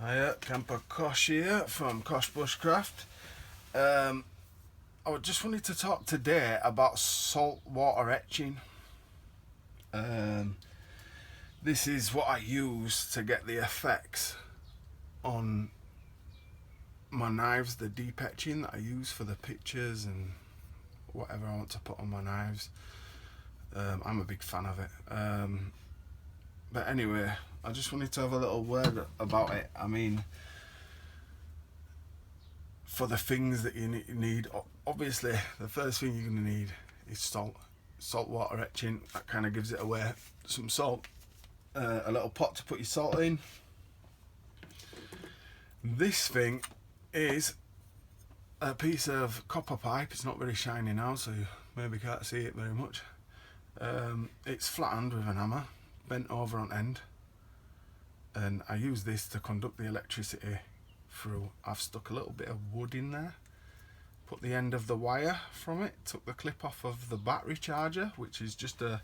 Hiya, Camper Kosh here from Kosh Bushcraft. I just wanted to talk today about saltwater etching. This is what I use to get the effects on my knives, the deep etching that I use for the pictures and whatever I want to put on my knives. I'm a big fan of it. But anyway, I just wanted to have a little word about it. I mean, for the things that you need, obviously the first thing you're going to need is saltwater etching. That kind of gives it away. Some salt, a little pot to put your salt in. This thing is a piece of copper pipe. It's not very shiny now, so you maybe can't see it very much. It's flattened with an hammer, bent over on end, and I use this to conduct the electricity through. I've stuck a little bit of wood in there, put the end of the wire from it, took the clip off of the battery charger, which is just a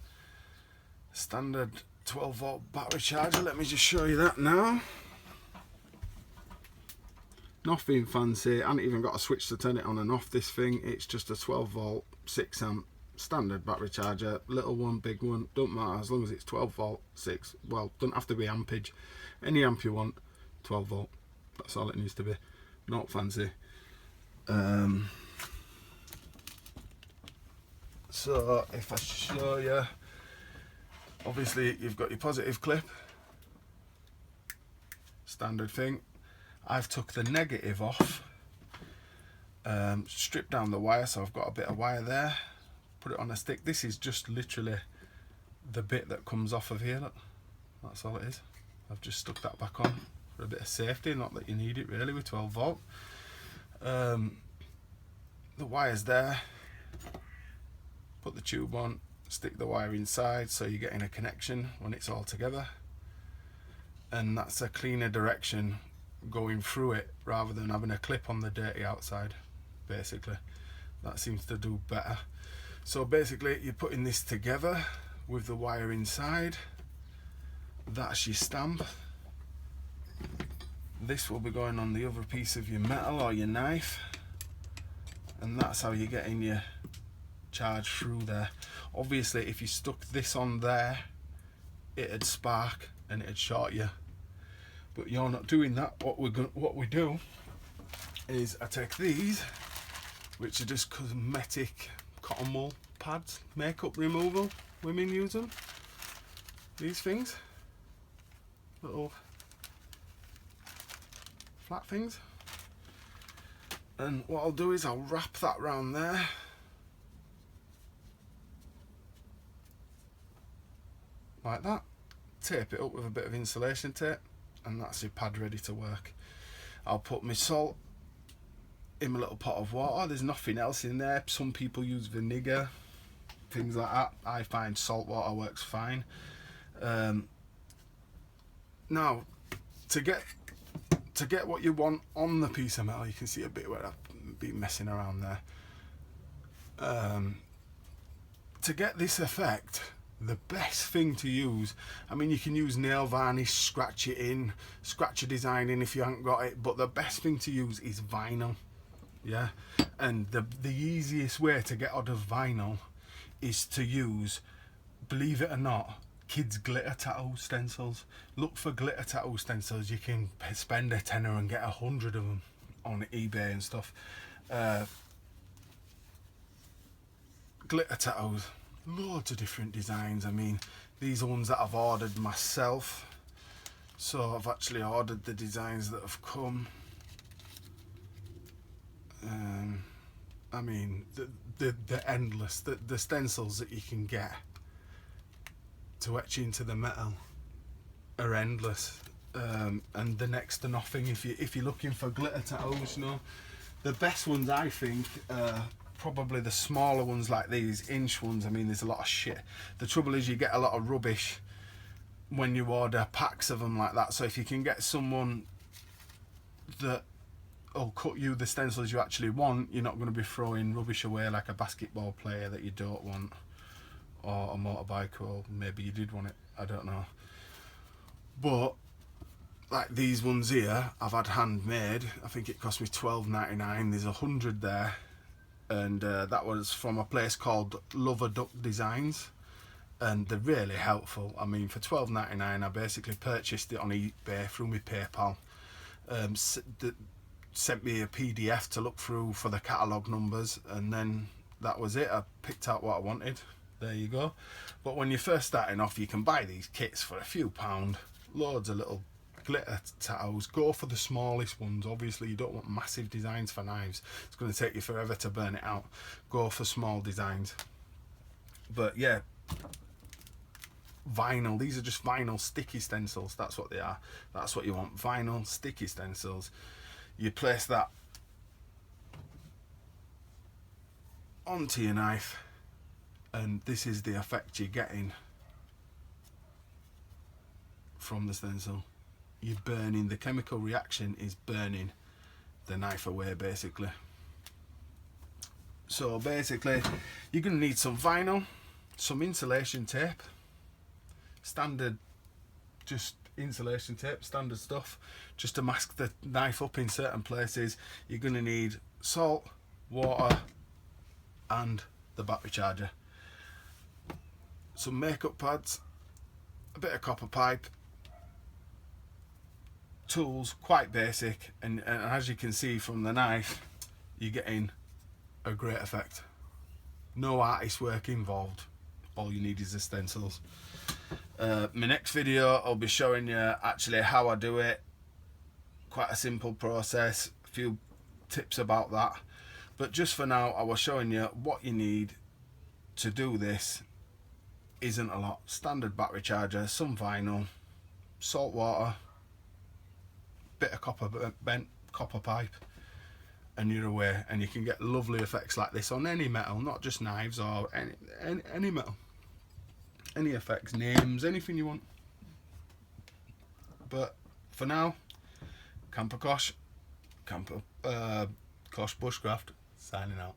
standard 12 volt battery charger. Let me just show you that now. Nothing fancy. I haven't even got a switch to turn it on and off this thing. It's just a 12 volt 6 amp standard battery charger, little one, big one, don't matter, as long as it's 12 volt 6. Well, don't have to be ampage, any amp you want, 12 volt, that's all it needs to be, not fancy. So if I show you, obviously you've got your positive clip, standard thing. I've took the negative off, stripped down the wire, so I've got a bit of wire there, put it on a stick. This is just literally the bit that comes off of here, look. That's all it is. I've just stuck that back on for a bit of safety, not that you need it really with 12 volt. The wire's there, put the tube on, stick the wire inside so you're getting a connection when it's all together, and that's a cleaner direction going through it rather than having a clip on the dirty outside. Basically that seems to do better. So basically you're putting this together with the wire inside. That's your stamp. This will be going on the other piece of your metal or your knife, and that's how you're getting your charge through there. Obviously if you stuck this on there, it'd spark and it'd short you, but you're not doing that. What we do is I take these, which are just cosmetic cotton wool pads, makeup removal, women use them, these things, little flat things, and what I'll do is I'll wrap that round there, like that, tape it up with a bit of insulation tape, and that's your pad ready to work. I'll put my salt in my little pot of water. There's nothing else in there. Some people use vinegar, things like that. I find salt water works fine. Now to get what you want on the piece of metal, you can see a bit where I've been messing around there. To get this effect, the best thing to use, I mean, you can use nail varnish, scratch it in, scratch a design in if you haven't got it, but the best thing to use is vinyl. Yeah, and the easiest way to get out of vinyl is to use, believe it or not, kids glitter tattoo stencils. Look for glitter tattoo stencils. You can spend a tenner and get 100 of them on eBay and stuff. Glitter tattoos, loads of different designs. I mean, these are ones that I've ordered myself, so I've actually ordered the designs that have come. I mean, the endless, the stencils that you can get to etch into the metal are endless, and the next to nothing if you're looking for glitter tattoos. You know, the best ones I think probably the smaller ones like these inch ones. I mean, there's a lot of shit. The trouble is you get a lot of rubbish when you order packs of them like that, so if you can get someone that will cut you the stencils you actually want, you're not going to be throwing rubbish away like a basketball player that you don't want, or a motorbike, or maybe you did want it, I don't know. But like these ones here I've had handmade. I think it cost me £12.99. There's 100 there, and that was from a place called Lover Duck Designs, and they're really helpful. I mean, for £12.99 I basically purchased it on eBay through my PayPal. Sent me a PDF to look through for the catalogue numbers, and then that was it. I picked out what I wanted. There you go. But when you're first starting off, you can buy these kits for a few pound, loads of little glitter tattooes. Go for the smallest ones. Obviously you don't want massive designs for knives, it's going to take you forever to burn it out. Go for small designs. But yeah, vinyl, these are just vinyl sticky stencils. That's what they are. That's what you want, vinyl sticky stencils. You place that onto your knife, and this is the effect you're getting from the stencil. You're burning, the chemical reaction is burning the knife away basically. So basically you're going to need some vinyl, some insulation tape, standard, just insulation tape, standard stuff, just to mask the knife up in certain places. You're going to need salt, water, and the battery charger. Some makeup pads, a bit of copper pipe, tools, quite basic, and as you can see from the knife, you're getting a great effect. No artist work involved, all you need is the stencils. My next video I'll be showing you actually how I do it. Quite a simple process, a few tips about that, but just for now I was showing you what you need to do this. Isn't a lot. Standard battery charger, some vinyl, salt water, bit of bent copper pipe, and you're away. And you can get lovely effects like this on any metal, not just knives, or any metal, any effects, names, anything you want. But for now, Camper Kosh Bushcraft signing out.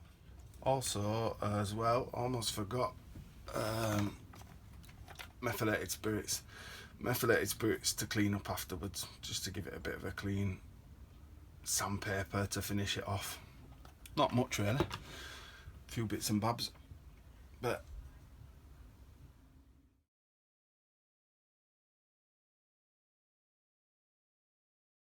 Also as well, almost forgot, methylated spirits to clean up afterwards, just to give it a bit of a clean, sandpaper to finish it off. Not much really, a few bits and bobs, but